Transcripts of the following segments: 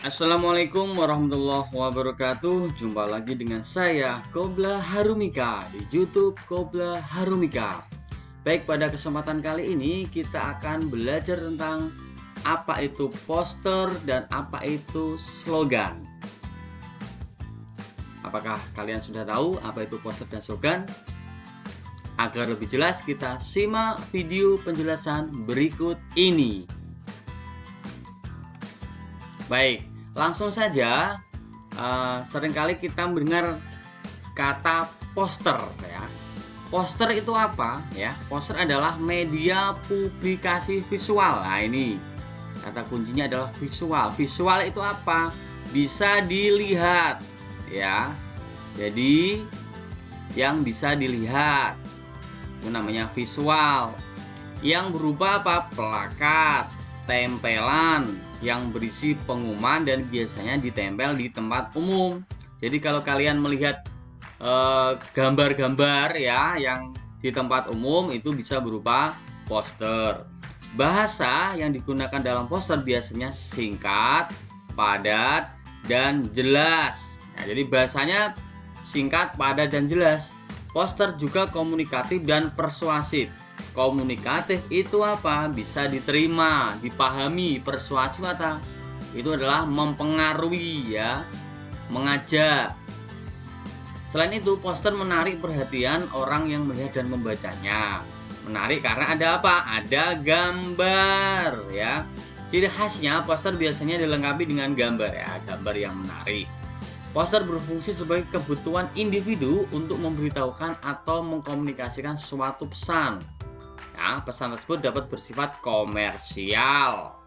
Assalamualaikum warahmatullahi wabarakatuh. Jumpa lagi dengan saya Kobla Harumika di YouTube Kobla Harumika. Baik, pada kesempatan kali ini kita akan belajar tentang apa itu poster dan apa itu slogan. Apakah kalian sudah tahu apa itu poster dan slogan? Agar lebih jelas, kita simak video penjelasan berikut ini. Baik, langsung saja. Seringkali kita mendengar kata poster ya. Poster itu apa ya? Poster adalah media publikasi visual. Nah, ini kata kuncinya adalah visual. Visual itu apa? Bisa dilihat ya. Jadi yang bisa dilihat itu namanya visual. Yang berupa apa? Plakat, tempelan yang berisi pengumuman dan biasanya ditempel di tempat umum. Jadi kalau kalian melihat gambar-gambar ya yang di tempat umum, itu bisa berupa poster. Bahasa yang digunakan dalam poster biasanya singkat, padat, dan jelas. Nah, jadi bahasanya singkat, padat, dan jelas. Poster juga komunikatif dan persuasif. Komunikatif itu apa? Bisa diterima, dipahami. Persuasif itu adalah mempengaruhi ya, mengajak. Selain itu, poster menarik perhatian orang yang melihat dan membacanya. Menarik karena ada apa? Ada gambar ya. Ciri khasnya poster biasanya dilengkapi dengan gambar ya, gambar yang menarik. Poster berfungsi sebagai kebutuhan individu untuk memberitahukan atau mengkomunikasikan suatu pesan. Nah, pesan tersebut dapat bersifat komersial,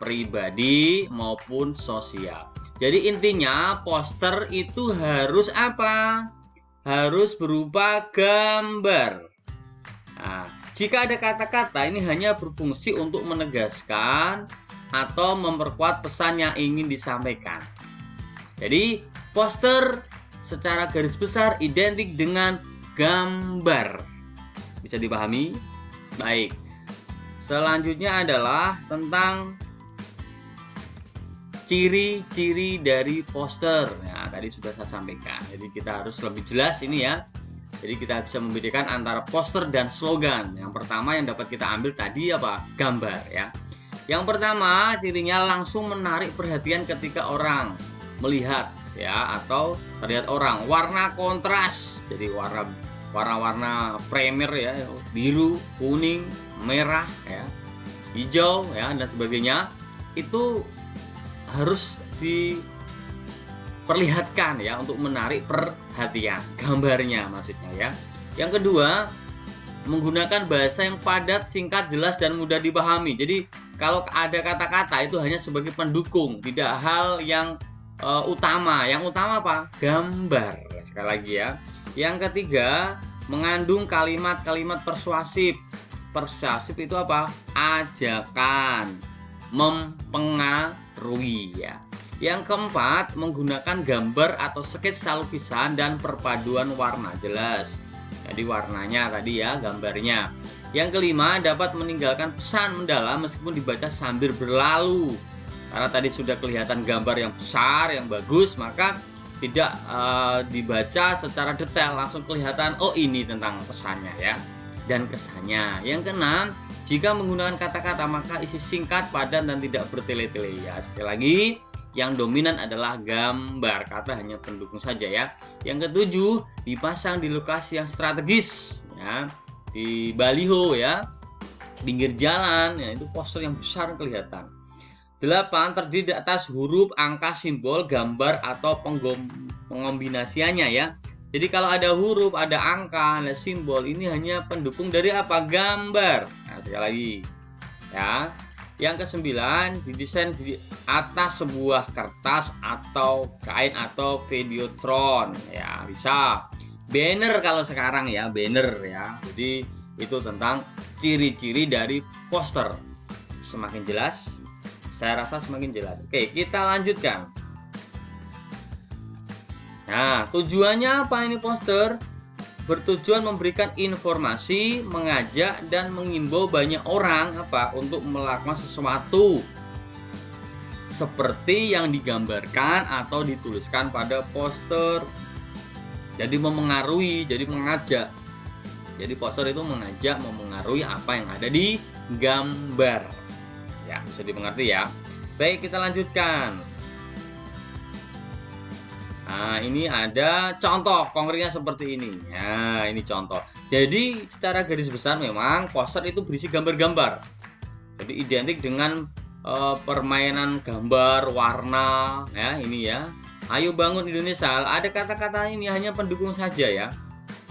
pribadi, maupun sosial. Jadi intinya poster itu harus apa? Harus berupa gambar. Nah, jika ada kata-kata, ini hanya berfungsi untuk menegaskan atau memperkuat pesan yang ingin disampaikan. Jadi poster secara garis besar identik dengan gambar. Bisa dipahami? Baik, selanjutnya adalah tentang ciri-ciri dari poster. Nah, tadi sudah saya sampaikan. Jadi kita harus lebih jelas ini ya. Jadi kita bisa membedakan antara poster dan slogan. Yang pertama yang dapat kita ambil tadi apa? Gambar ya. Yang pertama, cirinya langsung menarik perhatian ketika orang melihat ya, atau terlihat orang. Warna kontras. Jadi warna-warna primer ya, biru, kuning, merah ya, hijau ya, dan sebagainya, itu harus diperlihatkan ya untuk menarik perhatian, gambarnya maksudnya ya. Yang kedua, menggunakan bahasa yang padat, singkat, jelas, dan mudah dipahami. Jadi kalau ada kata-kata itu hanya sebagai pendukung, tidak hal yang utama. Yang utama apa? Gambar. Sekali lagi ya. Yang ketiga, mengandung kalimat-kalimat persuasif. Persuasif itu apa? Ajakan, mempengaruhi ya. Yang keempat, menggunakan gambar atau sketsa lukisan dan perpaduan warna jelas. Jadi warnanya tadi ya, gambarnya. Yang kelima, dapat meninggalkan pesan mendalam meskipun dibaca sambil berlalu. Karena tadi sudah kelihatan gambar yang besar, yang bagus, maka tidak dibaca secara detail, langsung kelihatan oh ini tentang pesannya ya, dan kesannya. Yang keenam, jika menggunakan kata-kata maka isi singkat, padat, dan tidak bertele-tele ya. Sekali lagi, yang dominan adalah gambar, kata hanya pendukung saja ya. Yang ketujuh, dipasang di lokasi yang strategis ya, di baliho ya, pinggir jalan ya, itu poster yang besar kelihatan. 8. Terdiri di atas huruf, angka, simbol, gambar, atau pengombinasiannya ya. Jadi kalau ada huruf, ada angka, ada simbol, ini hanya pendukung dari apa? Gambar. Nah, sekali lagi ya. Yang kesembilan, didesain di atas sebuah kertas atau kain atau videotron ya, bisa banner kalau sekarang ya, banner ya. Jadi itu tentang ciri-ciri dari poster. Semakin jelas, saya rasa semakin jelas. Oke, kita lanjutkan. Nah, tujuannya apa ini poster? bertujuan memberikan informasi, mengajak dan mengimbau banyak orang untuk melakukan sesuatu seperti yang digambarkan atau dituliskan pada poster. Jadi memengaruhi, jadi mengajak. Jadi poster itu mengajak, memengaruhi apa yang ada di gambar. Ya, bisa dimengerti ya. Baik, kita lanjutkan. Nah, ini ada contoh konkretnya seperti ini. Nah, ini contoh. Jadi, secara garis besar memang poster itu berisi gambar-gambar. Jadi identik dengan permainan gambar, warna, ya ini ya. Ayo bangun Indonesia. Ada kata-kata ini hanya pendukung saja ya.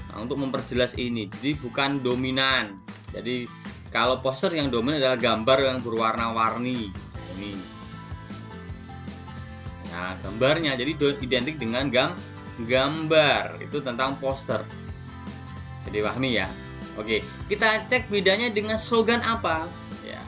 Nah, untuk memperjelas ini. Jadi bukan dominan. Jadi kalau poster yang dominan adalah gambar yang berwarna-warni. Nah, ini. Nah, gambarnya jadi identik dengan gambar. Itu tentang poster. Jadi pahami ya. Oke, kita cek bedanya dengan slogan apa? Ya.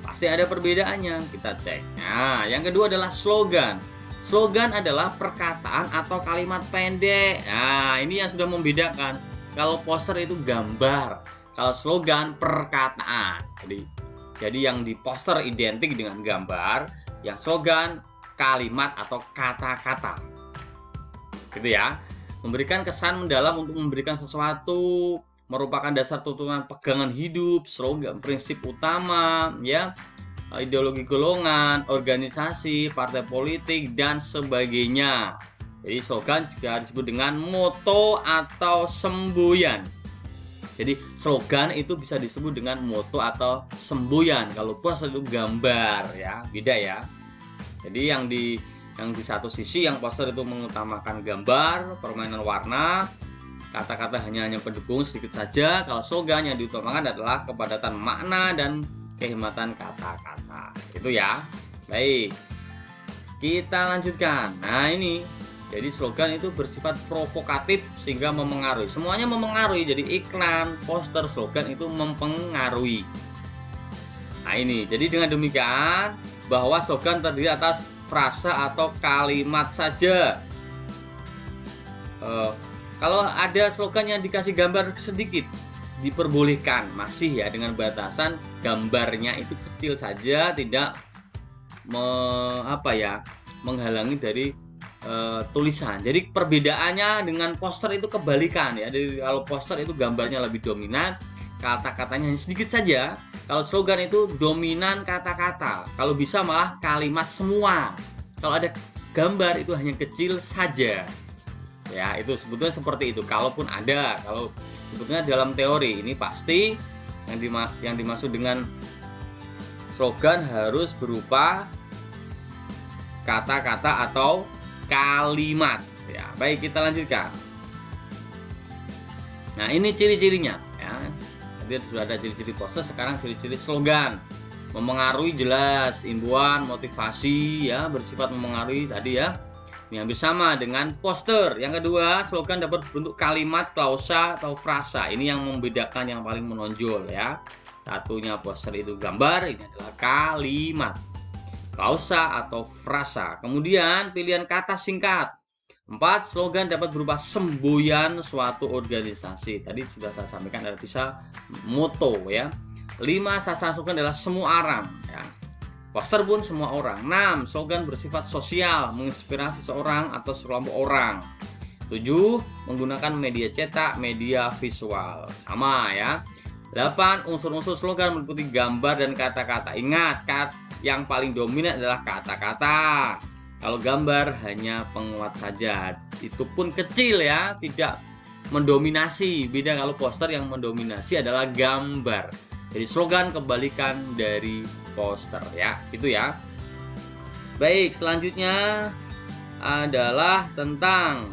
Pasti ada perbedaannya. Kita cek. Nah, yang kedua adalah slogan. Slogan adalah perkataan atau kalimat pendek. Nah, ini yang sudah membedakan. Kalau poster itu gambar, kalau slogan perkataan. Jadi yang di poster identik dengan gambar, yang slogan kalimat atau kata-kata, gitu ya. Memberikan kesan mendalam untuk memberikan sesuatu, merupakan dasar tuntunan pegangan hidup, slogan, prinsip utama, ya, ideologi golongan, organisasi, partai politik dan sebagainya. Jadi slogan juga disebut dengan moto atau semboyan. Jadi slogan itu bisa disebut dengan moto atau semboyan. Kalau poster itu gambar, ya, beda ya. Jadi yang di satu sisi yang poster itu mengutamakan gambar, permainan warna, kata-kata hanya pendukung sedikit saja. Kalau slogan yang diutamakan adalah kepadatan makna dan kehematan kata-kata. Itu ya. Baik. Kita lanjutkan. Nah, ini. Jadi slogan itu bersifat provokatif sehingga memengaruhi. Semuanya memengaruhi. Jadi iklan, poster, slogan itu mempengaruhi. Nah, ini. Jadi dengan demikian bahwa slogan terdiri atas frasa atau kalimat saja. Kalau ada slogan yang dikasih gambar sedikit, diperbolehkan, masih ya dengan batasan gambarnya itu kecil saja, tidak menghalangi dari tulisan. Jadi perbedaannya dengan poster itu kebalikan ya. Jadi kalau poster itu gambarnya lebih dominan, kata-katanya hanya sedikit saja. Kalau slogan itu dominan kata-kata. Kalau bisa malah kalimat semua. Kalau ada gambar itu hanya kecil saja. Ya, itu sebetulnya seperti itu. Kalaupun ada, kalau sebetulnya dalam teori ini pasti yang dimaksud dengan slogan harus berupa kata-kata atau kalimat. Ya, baik, kita lanjutkan. Nah, ini ciri-cirinya ya. Tadi sudah ada ciri-ciri poster, sekarang ciri-ciri slogan. Memengaruhi jelas, imbuhan, motivasi ya, bersifat memengaruhi tadi ya. Ini hampir sama dengan poster. Yang kedua, slogan dapat berbentuk kalimat, klausa atau frasa. Ini yang membedakan, yang paling menonjol ya. Satunya poster itu gambar, ini adalah kalimat, klausa atau frasa. Kemudian pilihan kata singkat. 4. Slogan dapat berupa semboyan suatu organisasi. Tadi sudah saya sampaikan ada bisa moto ya. 5. Sasaran slogan adalah semua orang ya. Poster pun semua orang. 6. Slogan bersifat sosial, menginspirasi seorang atau sekelompok orang. 7. Menggunakan media cetak, media visual. Sama ya. 8. Unsur-unsur slogan meliputi gambar dan kata-kata. Ingat, yang paling dominan adalah kata-kata. Kalau gambar hanya penguat saja. Itu pun kecil ya, tidak mendominasi. Beda kalau poster yang mendominasi adalah gambar. Jadi slogan kebalikan dari poster ya, itu ya. Baik, selanjutnya adalah tentang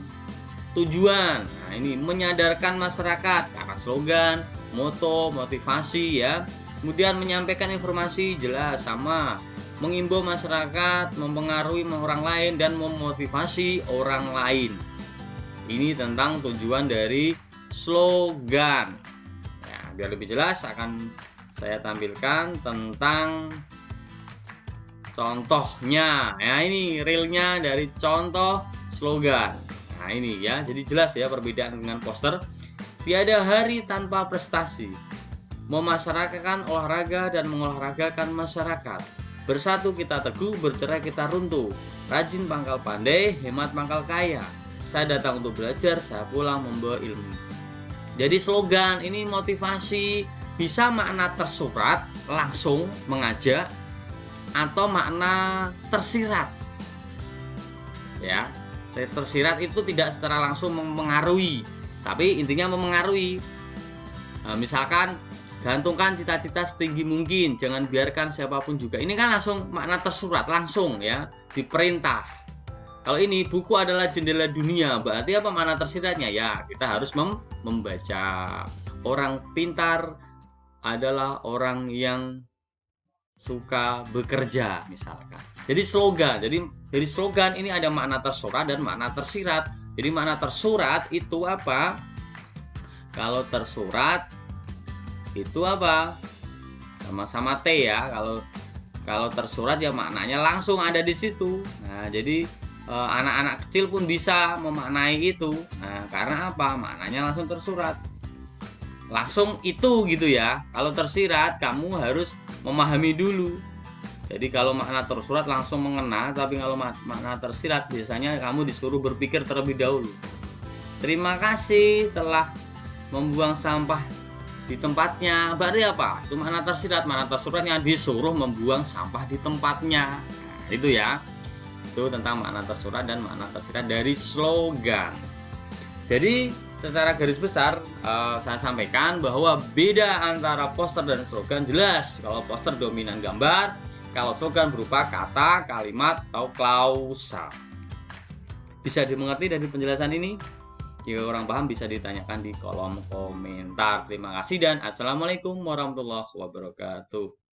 tujuan. Nah, ini menyadarkan masyarakat karena slogan, moto, motivasi ya. Kemudian menyampaikan informasi jelas sama, mengimbau masyarakat, mempengaruhi orang lain dan memotivasi orang lain. Ini tentang tujuan dari slogan. Nah, biar lebih jelas akan saya tampilkan tentang contohnya. Nah, ini realnya dari contoh slogan. Nah, ini ya, jadi jelas ya perbedaan dengan poster. Tiada hari tanpa prestasi. Memasyarakatkan olahraga dan mengolahragakan masyarakat. Bersatu kita teguh, bercerai kita runtuh. Rajin pangkal pandai, hemat pangkal kaya. Saya datang untuk belajar, saya pulang membawa ilmu. Jadi slogan ini motivasi, bisa makna tersurat langsung mengajak atau makna tersirat. Ya, tersirat itu tidak secara langsung mempengaruhi, tapi intinya memengaruhi. Nah, misalkan gantungkan cita-cita setinggi mungkin, jangan biarkan siapapun juga. Ini kan langsung makna tersurat langsung ya, diperintah. Kalau ini buku adalah jendela dunia, berarti apa makna tersiratnya? Ya, kita harus membaca. Orang pintar adalah orang yang suka bekerja misalkan. Jadi slogan, jadi slogan ini ada makna tersurat dan makna tersirat. Jadi makna tersurat itu apa? Kalau tersurat itu apa? Sama-sama T ya. Kalau tersurat ya maknanya langsung ada di situ. Nah, jadi anak-anak kecil pun bisa memaknai itu. Nah, karena apa? Maknanya langsung tersurat. Langsung itu gitu ya. Kalau tersirat kamu harus memahami dulu. Jadi kalau makna tersurat langsung mengena, tapi kalau makna tersirat biasanya kamu disuruh berpikir terlebih dahulu. Terima kasih telah membuang sampah di tempatnya. Berarti apa? Itu makna tersirat. Makna tersuratnya disuruh membuang sampah di tempatnya. Nah, itu ya. Itu tentang makna tersurat dan makna tersirat dari slogan. Jadi secara garis besar saya sampaikan bahwa beda antara poster dan slogan jelas. Kalau poster dominan gambar, kalau slogan berupa kata, kalimat, atau klausa. Bisa dimengerti dari penjelasan ini? Jika kurang paham bisa ditanyakan di kolom komentar. Terima kasih dan assalamualaikum warahmatullahi wabarakatuh.